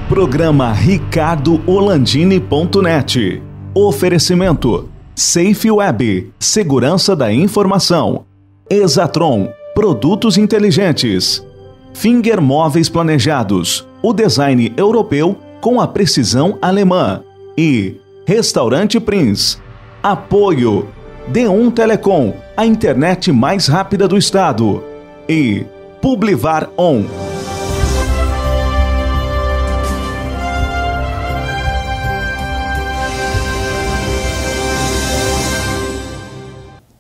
Programa RicardoOlandini.net. Oferecimento Safe Web, segurança da informação. Exatron, produtos inteligentes. Finger Móveis Planejados, o design europeu com a precisão alemã. E Restaurante Prince. Apoio D1 Telecom, a internet mais rápida do estado. E Publivar On.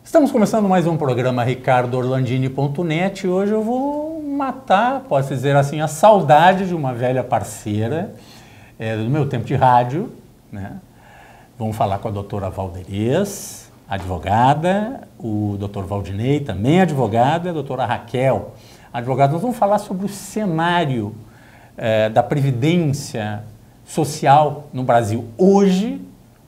Estamos começando mais um programa RicardoOrlandini.net. Hoje eu vou matar, posso dizer assim, a saudade de uma velha parceira do meu tempo de rádio, né? Vamos falar com a doutora Valderez, advogada, o doutor Valdinei, também advogada, a doutora Raquel, advogada. Nós vamos falar sobre o cenário da previdência social no Brasil hoje,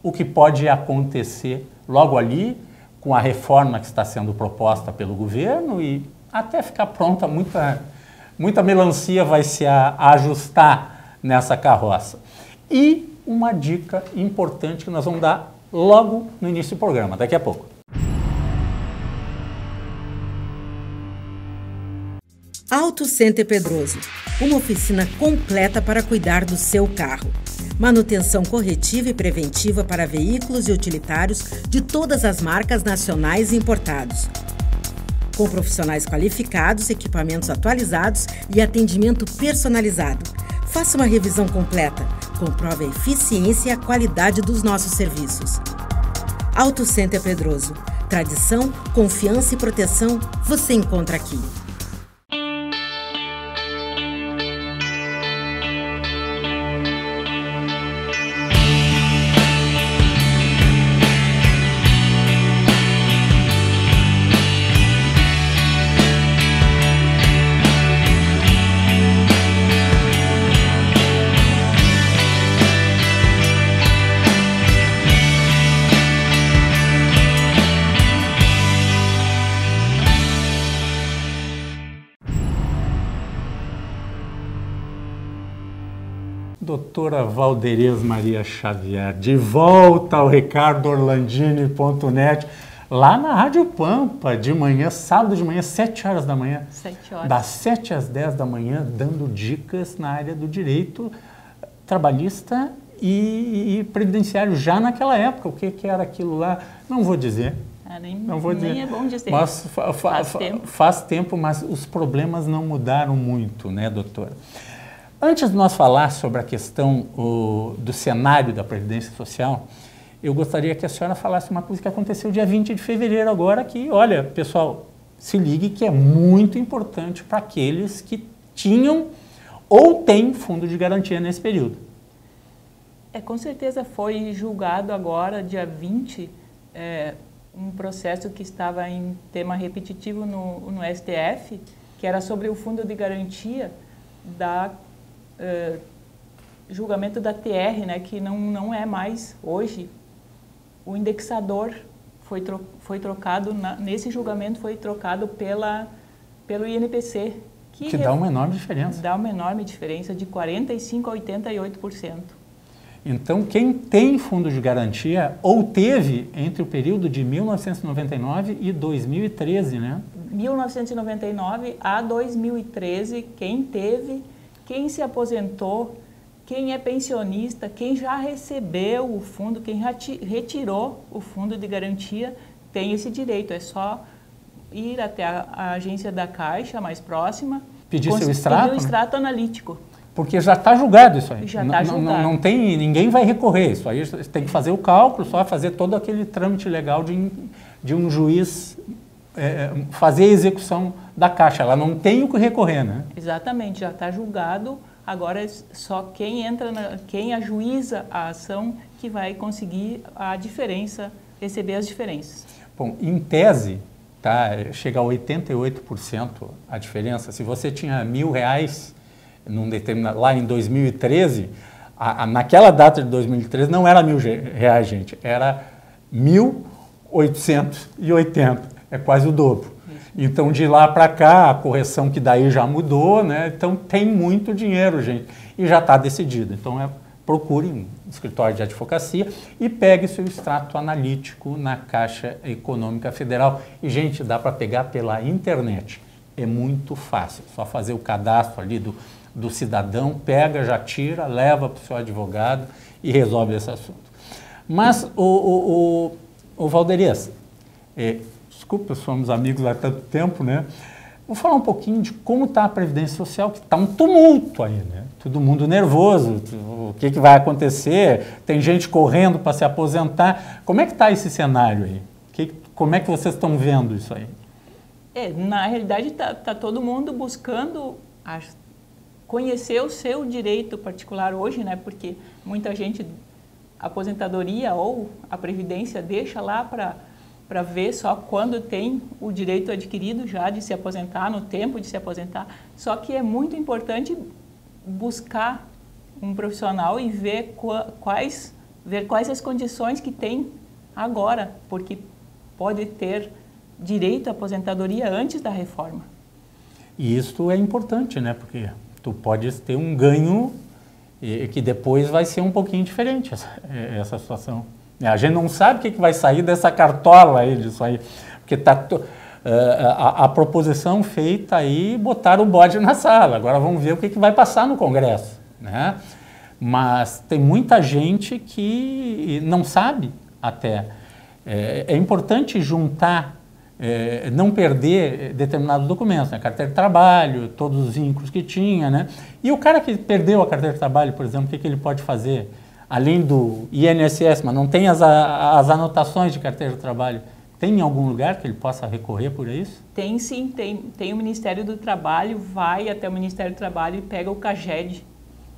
o que pode acontecer logo ali, com a reforma que está sendo proposta pelo governo, e até ficar pronta, muita melancia vai se ajustar nessa carroça. E uma dica importante que nós vamos dar logo no início do programa, daqui a pouco. Auto Center Pedroso, uma oficina completa para cuidar do seu carro. Manutenção corretiva e preventiva para veículos e utilitários de todas as marcas nacionais e importados. Com profissionais qualificados, equipamentos atualizados e atendimento personalizado. Faça uma revisão completa. Comprove a eficiência e a qualidade dos nossos serviços. Auto Center Pedroso. Tradição, confiança e proteção você encontra aqui. Doutora Valderez Maria Xavier, de volta ao RicardoOrlandini.net, lá na Rádio Pampa, de manhã, sábado de manhã, 7 horas da manhã. 7 horas. Das 7 às 10 da manhã, dando dicas na área do direito trabalhista e previdenciário, já naquela época. O que era aquilo lá? Não vou dizer. Não vou dizer. Nem é bom dizer. Mas faz tempo, mas os problemas não mudaram muito, né, doutora? Antes de nós falar sobre a questão do cenário da Previdência Social, eu gostaria que a senhora falasse uma coisa que aconteceu dia 20 de fevereiro agora, que, olha, pessoal, se ligue que é muito importante para aqueles que tinham ou têm fundo de garantia nesse período. Com certeza foi julgado agora, dia 20, um processo que estava em tema repetitivo no STF, que era sobre o fundo de garantia da julgamento da TR, né, que não é mais hoje. O indexador foi trocado, nesse julgamento foi trocado pelo INPC. Que dá uma enorme diferença. Dá uma enorme diferença de 45% a 88%. Então, quem tem fundo de garantia, ou teve entre o período de 1999 e 2013, né? 1999 a 2013, quem teve, quem se aposentou, quem é pensionista, quem já recebeu o fundo, quem retirou o fundo de garantia, tem esse direito. É só ir até a agência da Caixa mais próxima, pedir seu extrato, pedir o extrato analítico. Porque já está julgado isso aí. Já está julgado. Não tem, ninguém vai recorrer. Isso aí tem que fazer o cálculo, só fazer todo aquele trâmite legal de um juiz fazer a execução da Caixa. Ela não tem o que recorrer, né? Exatamente, já está julgado. Agora é só quem ajuiza a ação que vai conseguir a diferença, receber as diferenças. Bom, em tese, tá, chega a 88% a diferença. Se você tinha R$1.000 lá em 2013, naquela data de 2013 não era R$1.000, gente, era 1.880, é quase o dobro. Então, de lá para cá, a correção que daí já mudou, né? Então, tem muito dinheiro, gente, e já está decidido. Então, procure um escritório de advocacia e pegue seu extrato analítico na Caixa Econômica Federal. E, gente, dá para pegar pela internet. É muito fácil, só fazer o cadastro ali do cidadão, pega, já tira, leva para o seu advogado e resolve esse assunto. Mas, o Valderias, desculpa, somos amigos há tanto tempo, né? Vou falar um pouquinho de como está a Previdência Social, que está um tumulto aí, né? Todo mundo nervoso, o que vai acontecer? Tem gente correndo para se aposentar. Como é que está esse cenário aí? Como é que vocês estão vendo isso aí? Na realidade, tá todo mundo buscando conhecer o seu direito particular hoje, né? Porque muita gente, a aposentadoria ou a Previdência deixa lá para ver só quando tem o direito adquirido já de se aposentar, no tempo de se aposentar. Só que é muito importante buscar um profissional e ver quais as condições que tem agora, porque pode ter direito à aposentadoria antes da reforma. E isso é importante, né? Porque tu pode ter um ganho que depois vai ser um pouquinho diferente essa situação. A gente não sabe o que vai sair dessa cartola aí, disso aí, porque a proposição feita aí, botaram o bode na sala. Agora vamos ver o que vai passar no Congresso, né? Mas tem muita gente que não sabe até. É importante juntar, não perder determinados documentos, né? Carteira de trabalho, todos os vínculos que tinha, né? E o cara que perdeu a carteira de trabalho, por exemplo, o que ele pode fazer? Além do INSS, mas não tem as anotações de carteira de trabalho, tem em algum lugar que ele possa recorrer por isso? Tem sim, tem o Ministério do Trabalho, vai até o Ministério do Trabalho e pega o CAGED.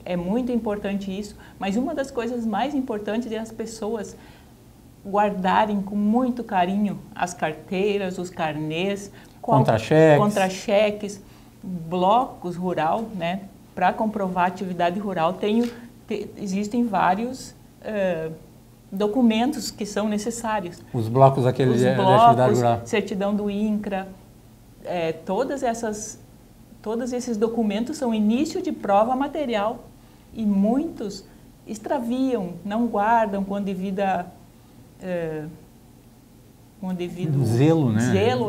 É muito importante isso, mas uma das coisas mais importantes é as pessoas guardarem com muito carinho as carteiras, os carnês, contra-cheques, blocos rural, né, para comprovar a atividade rural. Existem vários documentos que são necessários. Os blocos da atividade rural. Certidão do INCRA, todos esses documentos são início de prova material e muitos extraviam, não guardam com devido zelo, né? Zelo,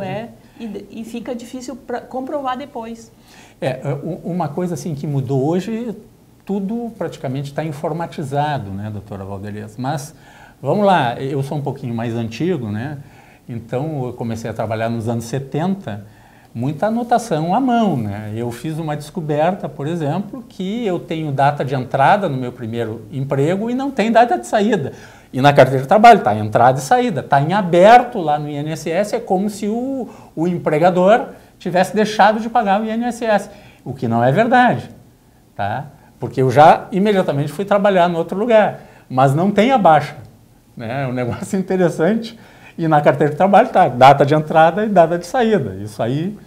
e fica difícil comprovar depois. Uma coisa assim que mudou hoje, tudo praticamente está informatizado, né, doutora Valderias? Mas, vamos lá, eu sou um pouquinho mais antigo, né? Então, eu comecei a trabalhar nos anos 70, muita anotação à mão, né? Eu fiz uma descoberta, por exemplo, que eu tenho data de entrada no meu primeiro emprego e não tem data de saída. E na carteira de trabalho está entrada e saída, está em aberto lá no INSS, é como se o empregador tivesse deixado de pagar o INSS, o que não é verdade, tá? Porque eu já imediatamente fui trabalhar em outro lugar, mas não tem a baixa, né? É um negócio interessante. E na carteira de trabalho está data de entrada e data de saída. Isso aí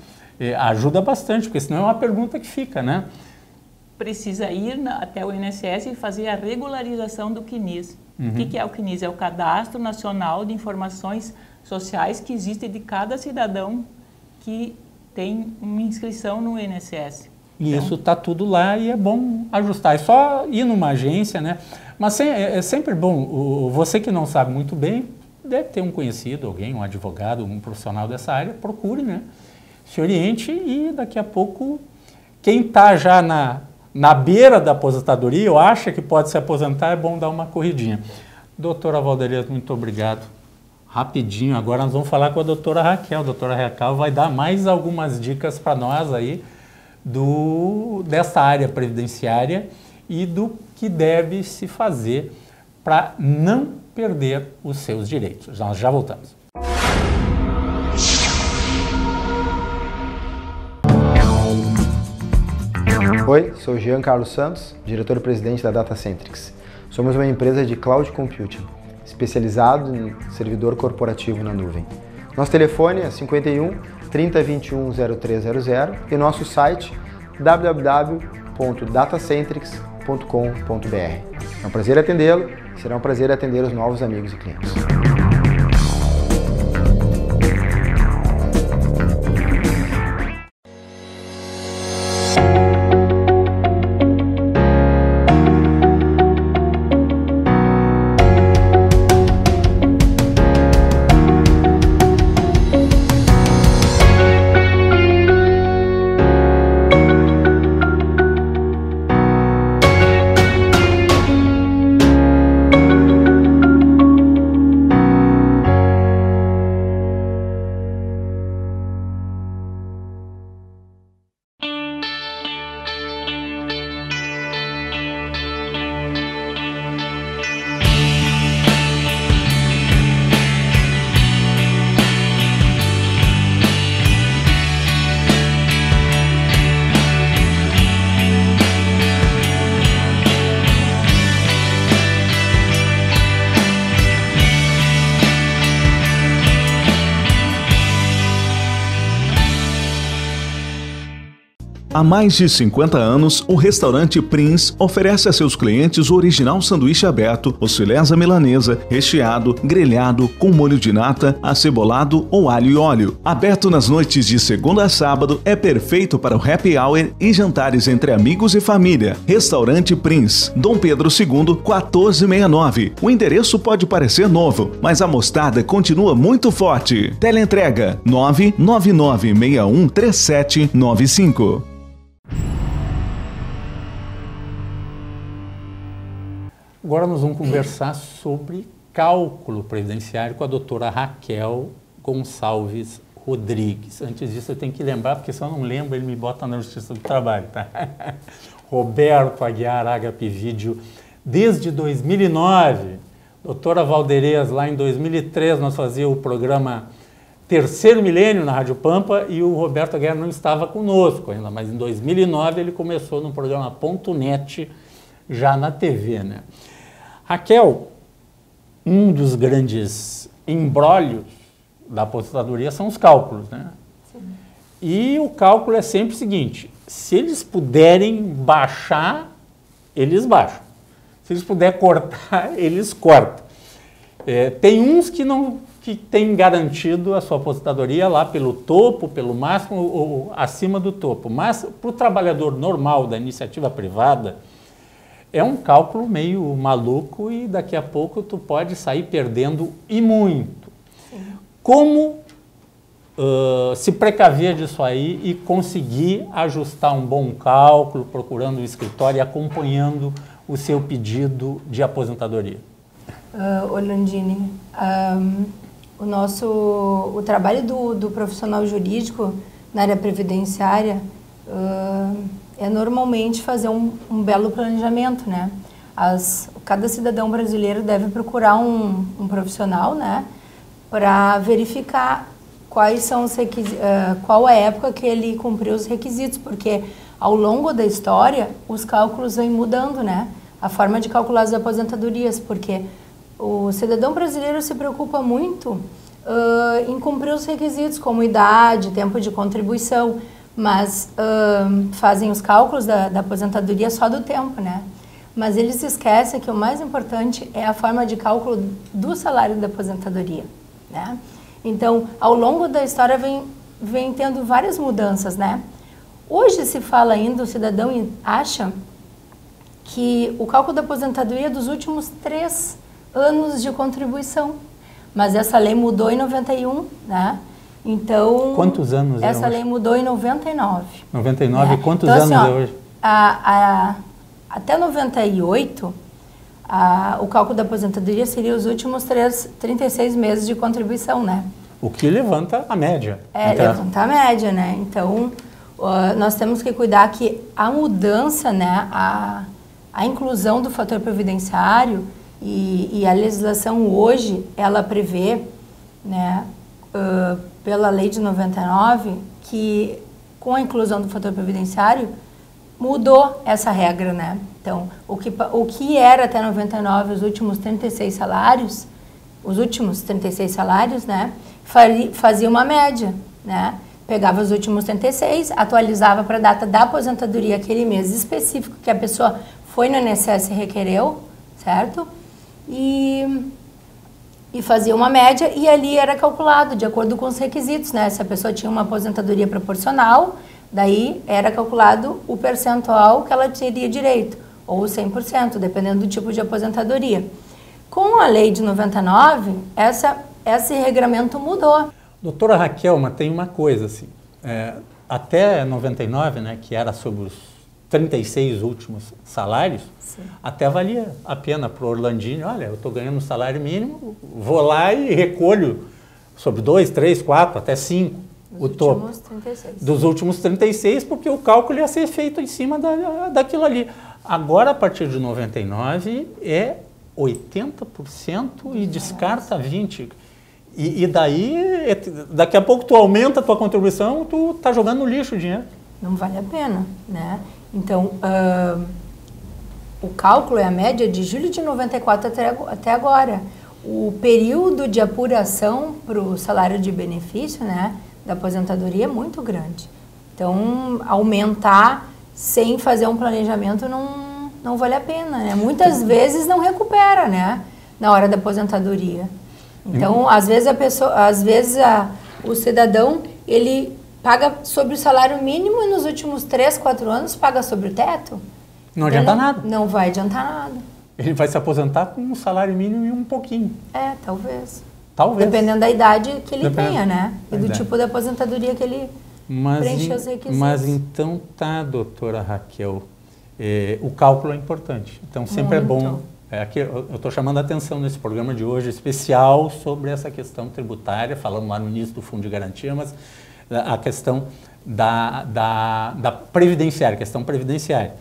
ajuda bastante, porque senão é uma pergunta que fica, né? Precisa ir até o INSS e fazer a regularização do CNIS. Uhum. O que é o CNIS? É o Cadastro Nacional de Informações Sociais que existe de cada cidadão que tem uma inscrição no INSS. E então, isso está tudo lá e é bom ajustar. É só ir numa agência, né? Mas é sempre bom, você que não sabe muito bem, deve ter um conhecido, alguém, um advogado, um profissional dessa área, procure, né? Se oriente e daqui a pouco, quem está já na beira da aposentadoria ou acha que pode se aposentar, é bom dar uma corridinha. Doutora Valderias, muito obrigado. Rapidinho, agora nós vamos falar com a doutora Raquel. A doutora Raquel vai dar mais algumas dicas para nós aí dessa área previdenciária e do que deve se fazer para não perder os seus direitos. Nós já voltamos. Oi, sou Jean Carlos Santos, diretor-presidente da Datacentrix. Somos uma empresa de cloud computing, especializado em servidor corporativo na nuvem. Nosso telefone é 51 3021 0300 e nosso site www.datacentrix.com.br. É um prazer atendê-lo, será um prazer atender os novos amigos e clientes. Há mais de 50 anos, o restaurante Prince oferece a seus clientes o original sanduíche aberto, os filés à milanesa, recheado, grelhado, com molho de nata, acebolado ou alho e óleo. Aberto nas noites de segunda a sábado, é perfeito para o happy hour e jantares entre amigos e família. Restaurante Prince, Dom Pedro II, 1469. O endereço pode parecer novo, mas a mostarda continua muito forte. Teleentrega 999613795. Agora nós vamos conversar sobre cálculo previdenciário com a doutora Raquel Gonçalves Rodrigues. Antes disso eu tenho que lembrar, porque se eu não lembro ele me bota na Justiça do Trabalho, tá? Roberto Aguiar, HP Vídeo, desde 2009. Doutora Valderez, lá em 2003 nós fazíamos o programa Terceiro Milênio na Rádio Pampa e o Roberto Aguiar não estava conosco ainda, mas em 2009 ele começou no programa .net, já na TV, né? Raquel, um dos grandes embrólios da aposentadoria são os cálculos, né? Sim. E o cálculo é sempre o seguinte: se eles puderem baixar, eles baixam. Se eles puderem cortar, eles cortam. Tem uns que têm garantido a sua aposentadoria lá pelo topo, pelo máximo ou acima do topo. Mas para o trabalhador normal da iniciativa privada, é um cálculo meio maluco e daqui a pouco tu pode sair perdendo e muito. Sim. Como se precaver disso aí e conseguir ajustar um bom cálculo, procurando o escritório e acompanhando o seu pedido de aposentadoria? Orlandini, o trabalho do profissional jurídico na área previdenciária é normalmente fazer um belo planejamento, né? Cada cidadão brasileiro deve procurar um profissional, né, para verificar quais são os qual a época que ele cumpriu os requisitos, porque ao longo da história os cálculos vêm mudando, né? A forma de calcular as aposentadorias, porque o cidadão brasileiro se preocupa muito em cumprir os requisitos, como idade, tempo de contribuição, mas fazem os cálculos da aposentadoria só do tempo, né? Mas eles esquecem que o mais importante é a forma de cálculo do salário da aposentadoria, né? Então, ao longo da história vem tendo várias mudanças, né? Hoje se fala ainda, o cidadão acha que o cálculo da aposentadoria é dos últimos 3 anos de contribuição, mas essa lei mudou em 91, né? Então, quantos anos é essa hoje? lei mudou em 99. 99, né? Quantos então, anos assim, é hoje? Até 98, o cálculo da aposentadoria seria os últimos 36 meses de contribuição, né? O que levanta a média. Levanta a média, né? Então, nós temos que cuidar que a mudança, né, a inclusão do fator previdenciário e a legislação hoje, ela prevê, né, pela lei de 99, que com a inclusão do fator previdenciário, mudou essa regra, né? Então, o que era até 99 os últimos 36 salários, né, fazia uma média, né? Pegava os últimos 36, atualizava para a data da aposentadoria aquele mês específico que a pessoa foi no INSS e requereu, certo? E fazia uma média e ali era calculado de acordo com os requisitos, né? Se a pessoa tinha uma aposentadoria proporcional, daí era calculado o percentual que ela teria direito, ou 100%, dependendo do tipo de aposentadoria. Com a lei de 99, esse regramento mudou. Doutora Raquel, mas tem uma coisa assim, até 99, né, que era sobre os 36 últimos salários, sim, até valia a pena para o Orlandini, olha, eu estou ganhando um salário mínimo, vou lá e recolho sobre 2, 3, 4, até 5, o topo. Dos últimos 36, porque o cálculo ia ser feito em cima daquilo ali. Agora, a partir de 99, é 80% e descarta 20%. E daí, daqui a pouco tu aumenta a tua contribuição, tu tá jogando no lixo o dinheiro. Não vale a pena, né? Então, o cálculo é a média de julho de 94 até agora. O período de apuração para o salário de benefício, né, da aposentadoria é muito grande. Então, aumentar sem fazer um planejamento não vale a pena, né? Muitas vezes não recupera, né? Na hora da aposentadoria. Então, às vezes o cidadão, ele paga sobre o salário mínimo e nos últimos 3, 4 anos paga sobre o teto. Não adianta nada. Não vai adiantar nada. Ele vai se aposentar com um salário mínimo e um pouquinho. Talvez. Talvez. Dependendo da idade que ele tenha, né? E do idade. tipo de aposentadoria que ele preenche os requisitos. Mas então doutora Raquel, o cálculo é importante. Então sempre Muito. é bom. Aqui eu estou chamando a atenção nesse programa de hoje especial sobre essa questão tributária, falando lá no início do Fundo de Garantia, mas a questão da previdenciária, questão previdenciária.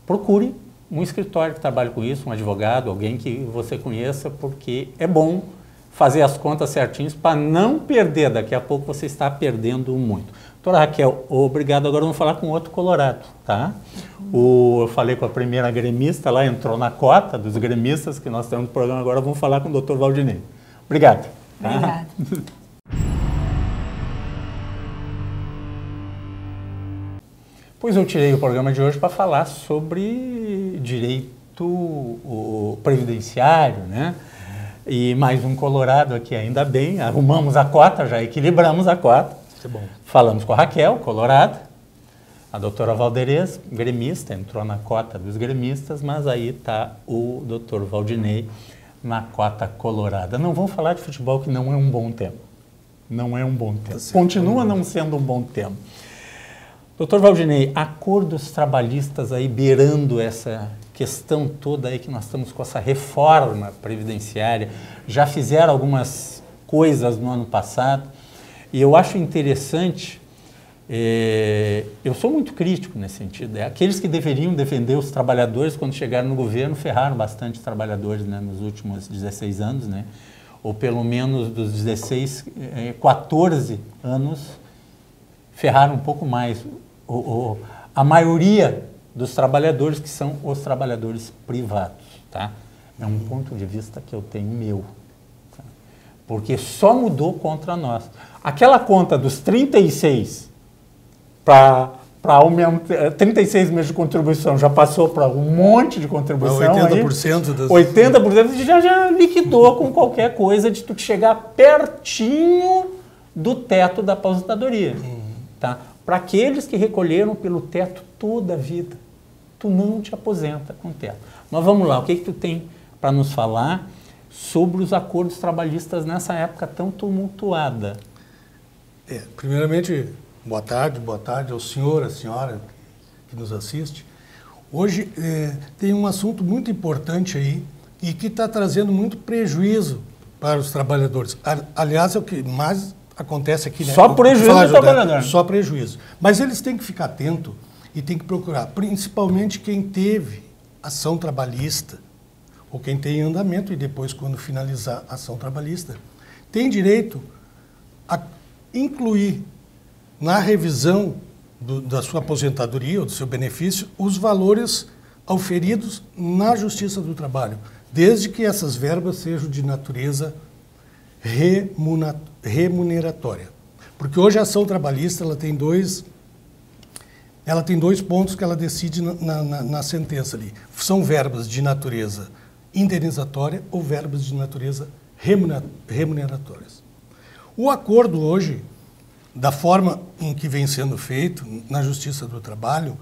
Procure um escritório que trabalhe com isso, um advogado, alguém que você conheça, porque é bom fazer as contas certinhas para não perder. Daqui a pouco você está perdendo muito. Doutora Raquel, obrigado. Agora vamos falar com outro colorado, tá? Eu falei com a primeira gremista, ela entrou na cota dos gremistas que nós temos no programa. Agora vamos falar com o doutor Valdinei. Obrigado. Tá? Obrigada. Pois eu tirei o programa de hoje para falar sobre direito previdenciário, né? E mais um colorado aqui, ainda bem, arrumamos a cota, já equilibramos a cota. Isso é bom. Falamos com a Raquel, colorada, a doutora Valderez, gremista, entrou na cota dos gremistas, mas aí está o doutor Valdinei na cota colorada. Não vamos falar de futebol, que não é um bom tema. Não é um bom tema. Continua não sendo um bom tema. Doutor Valdinei, acordos trabalhistas aí beirando essa questão toda aí que nós estamos com essa reforma previdenciária, já fizeram algumas coisas no ano passado e eu acho interessante, eu sou muito crítico nesse sentido, aqueles que deveriam defender os trabalhadores quando chegaram no governo ferraram bastante os trabalhadores, né, nos últimos 16 anos, né, ou pelo menos dos 16, 14 anos ferraram um pouco mais. A maioria dos trabalhadores que são os trabalhadores privados, tá? É um ponto de vista que eu tenho meu, tá? Porque só mudou contra nós. Aquela conta dos 36 para aumentar, 36 meses de contribuição já passou para um monte de contribuição. 80% das... 80% já liquidou com qualquer coisa de tu chegar pertinho do teto da aposentadoria, tá? Para aqueles que recolheram pelo teto toda a vida, tu não te aposenta com teto. Mas vamos lá, o que tu tem para nos falar sobre os acordos trabalhistas nessa época tão tumultuada? Primeiramente, boa tarde ao senhor, à senhora que nos assiste. Hoje tem um assunto muito importante aí e que está trazendo muito prejuízo para os trabalhadores. Aliás, é o que mais acontece aqui, né? Só prejuízo do trabalhador. Só prejuízo. Mas eles têm que ficar atentos e têm que procurar, principalmente quem teve ação trabalhista ou quem tem em andamento e depois, quando finalizar a ação trabalhista, tem direito a incluir na revisão da sua aposentadoria ou do seu benefício os valores auferidos na Justiça do Trabalho, desde que essas verbas sejam de natureza remuneratória. Porque hoje a ação trabalhista ela tem dois pontos que ela decide na sentença ali. São verbas de natureza indenizatória ou verbas de natureza remuneratórias. O acordo hoje, da forma em que vem sendo feito na Justiça do Trabalho,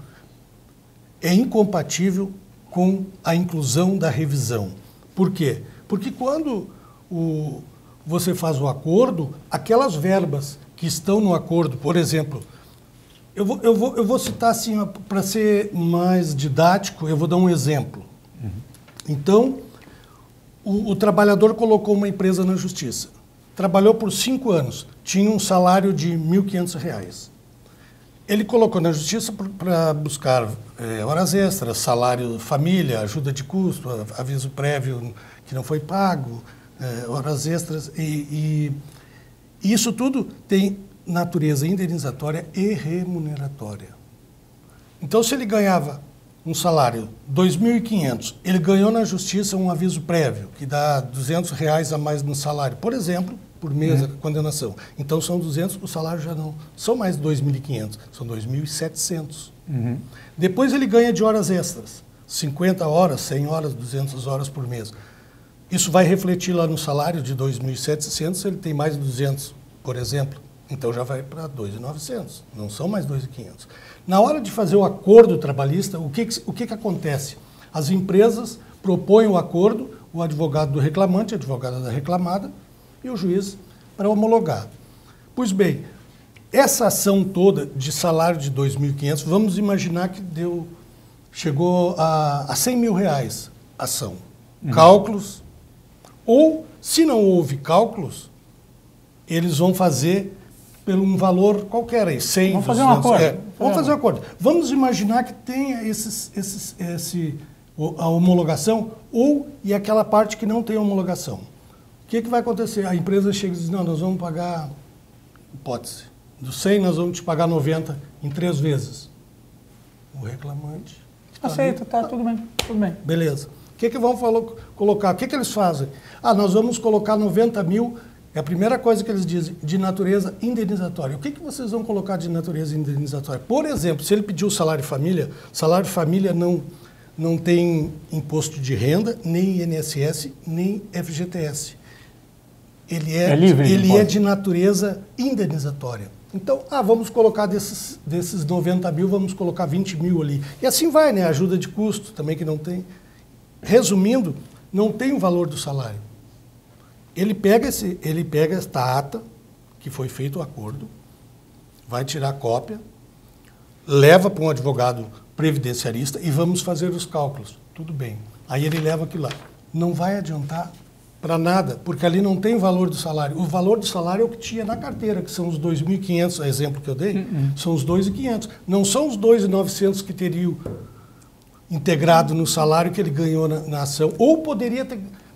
é incompatível com a inclusão da revisão. Por quê? Porque quando você faz o acordo, aquelas verbas que estão no acordo, por exemplo, eu vou citar assim, para ser mais didático, eu vou dar um exemplo. Então, o trabalhador colocou uma empresa na justiça, trabalhou por 5 anos, tinha um salário de R$ 1.500. Ele colocou na justiça para buscar horas extras, salário família, ajuda de custo, aviso prévio que não foi pago, horas extras, e isso tudo tem natureza indenizatória e remuneratória. Então, se ele ganhava um salário de R$ 2.500, ele ganhou na justiça um aviso prévio, que dá R$ 200 a mais no salário, por exemplo, por mês a condenação. Então são 200, o salário já não são mais 2.500, são 2.700. Depois ele ganha de horas extras, 50 horas, 100 horas, 200 horas por mês. Isso vai refletir lá no salário de 2.700, ele tem mais de 200, por exemplo. Então já vai para 2.900, não são mais 2.500. Na hora de fazer o acordo trabalhista, o que acontece? As empresas propõem o acordo, o advogado do reclamante, a advogada da reclamada e o juiz para homologar. Pois bem, essa ação toda de salário de 2.500, vamos imaginar que chegou a R$100 mil a ação. Cálculos, ou se não houve cálculos, eles vão fazer por um valor qualquer aí, 100, vamos fazer um acordo. Vamos fazer um acordo. Vamos imaginar que tenha a homologação e aquela parte que não tem homologação. O que vai acontecer? A empresa chega e diz, não, nós vamos pagar, hipótese, do 100 nós vamos te pagar 90 em 3 vezes. O reclamante... Aceita, tá, tudo bem, tudo bem. Beleza. O que vão colocar? O que eles fazem? Nós vamos colocar 90 mil, é a primeira coisa que eles dizem, de natureza indenizatória. O que vocês vão colocar de natureza indenizatória? Por exemplo, se ele pediu salário família não tem imposto de renda, nem INSS, nem FGTS. Ele é de natureza indenizatória. Então, vamos colocar desses 90 mil, vamos colocar 20 mil ali. E assim vai, né? Ajuda de custo também que não tem. Resumindo, não tem o valor do salário. Ele pega esta ata, que foi feito o acordo, vai tirar a cópia, leva para um advogado previdenciarista e vamos fazer os cálculos. Tudo bem. Aí ele leva aquilo lá. Não vai adiantar para nada, porque ali não tem o valor do salário. O valor do salário é o que tinha na carteira, que são os 2.500, exemplo que eu dei, são os 2.500. Não são os 2.900 que teriam integrado no salário que ele ganhou na ação. Ou poderia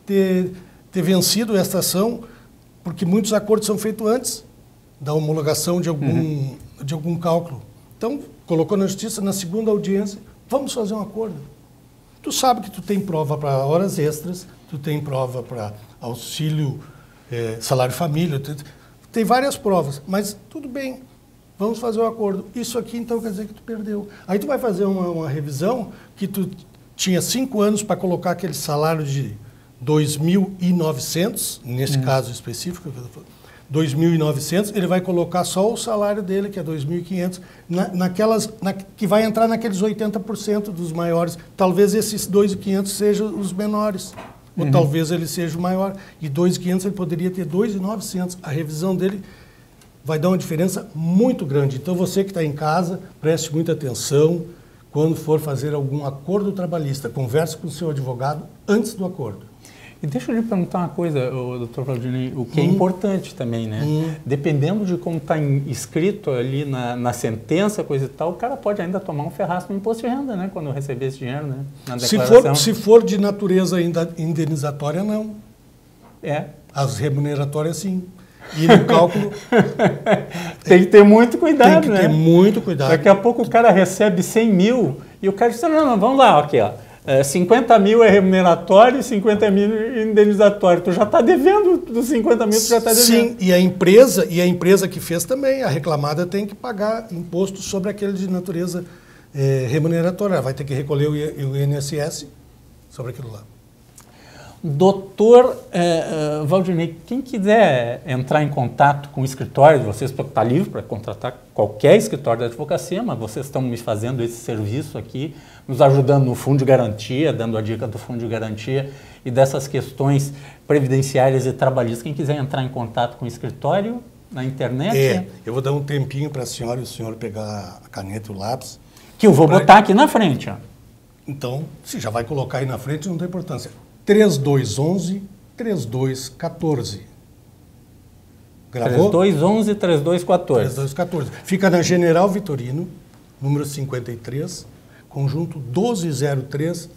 ter vencido essa ação, porque muitos acordos são feitos antes da homologação de algum cálculo. Então, colocou na justiça, na segunda audiência, vamos fazer um acordo. Tu sabe que tu tem prova para horas extras, tu tem prova para auxílio, salário família, tem várias provas, mas tudo bem, vamos fazer um acordo. Isso aqui, então, quer dizer que tu perdeu. Aí tu vai fazer uma revisão que tu tinha 5 anos para colocar aquele salário de 2.900, nesse caso específico, 2.900, ele vai colocar só o salário dele, que é 2.500, que vai entrar naqueles 80% dos maiores. Talvez esses 2.500 sejam os menores, ou talvez ele seja o maior. E 2.500 ele poderia ter 2.900. A revisão dele vai dar uma diferença muito grande. Então você que está em casa, preste muita atenção quando for fazer algum acordo trabalhista. Converse com o seu advogado antes do acordo. E deixa eu lhe perguntar uma coisa, doutor Valdinei, o que é importante também, né? Dependendo de como está escrito ali na sentença, coisa e tal, o cara pode ainda tomar um ferraço no imposto de renda, né? Quando receber esse dinheiro, né? Na declaração. Se for de natureza indenizatória, não. As remuneratórias, sim. E no cálculo... Tem que ter muito cuidado, né? Tem que ter muito cuidado. Daqui a pouco o cara recebe 100 mil e o cara diz, não, vamos lá, aqui, ó. 50 mil é remuneratório e 50 mil é indenizatório. Tu já está devendo dos 50 mil, tu já está devendo. Sim, e a empresa que fez também, a reclamada tem que pagar imposto sobre aquele de natureza remuneratória. Vai ter que recolher o INSS sobre aquilo lá. Doutor Valdinei, quem quiser entrar em contato com o escritório de vocês, está livre para contratar qualquer escritório de advocacia, mas vocês estão me fazendo esse serviço aqui, nos ajudando no fundo de garantia, dando a dica do fundo de garantia e dessas questões previdenciárias e trabalhistas. Quem quiser entrar em contato com o escritório na internet... Eu vou dar um tempinho para a senhora e o senhor pegar a caneta e o lápis. Que eu vou botar aqui na frente. Ó. Então, se já vai colocar aí na frente, não tem importância. 3211-3214. Gravou? 3211-3214. 3214. Fica na General Vitorino, número 53, conjunto 1203,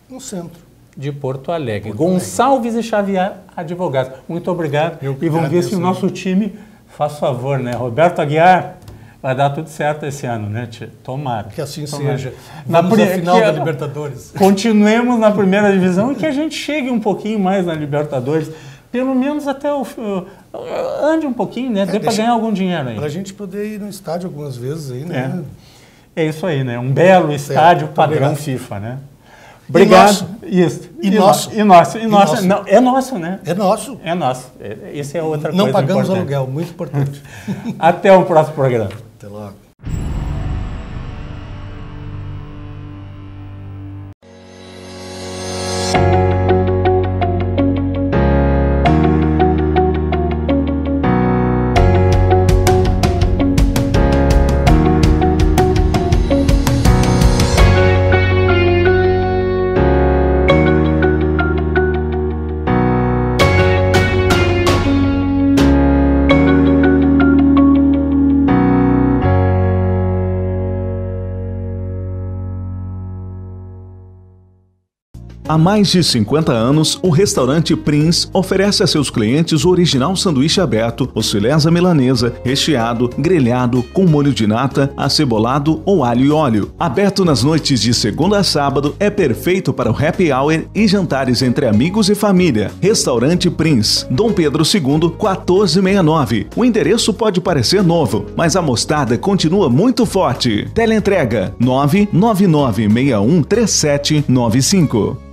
no centro. De Porto Alegre. Gonçalves e Xavier, advogados. Muito obrigado. E vamos ver se o nosso time faz favor, né? Roberto Aguiar, vai dar tudo certo esse ano, né, tia? Tomara. Que assim seja. Vamos à final da Libertadores. Continuemos na primeira divisão e que a gente chegue um pouquinho mais na Libertadores. Pelo menos até ande um pouquinho, né? Dê para ganhar algum dinheiro aí. Para a gente poder ir no estádio algumas vezes aí, né? É isso aí, né? Um belo estádio padrão FIFA, né? Obrigado. Isso. E nosso. Não, é nosso, né? É nosso. É nosso. Isso é outra coisa Não pagamos importante. aluguel, muito importante. Até o próximo programa. Até logo. Há mais de 50 anos, o restaurante Prince oferece a seus clientes o original sanduíche aberto, os filés à milanesa, recheado, grelhado, com molho de nata, acebolado ou alho e óleo. Aberto nas noites de segunda a sábado, é perfeito para o happy hour e jantares entre amigos e família. Restaurante Prince, Dom Pedro II, 1469. O endereço pode parecer novo, mas a mostarda continua muito forte. Teleentrega 999613795.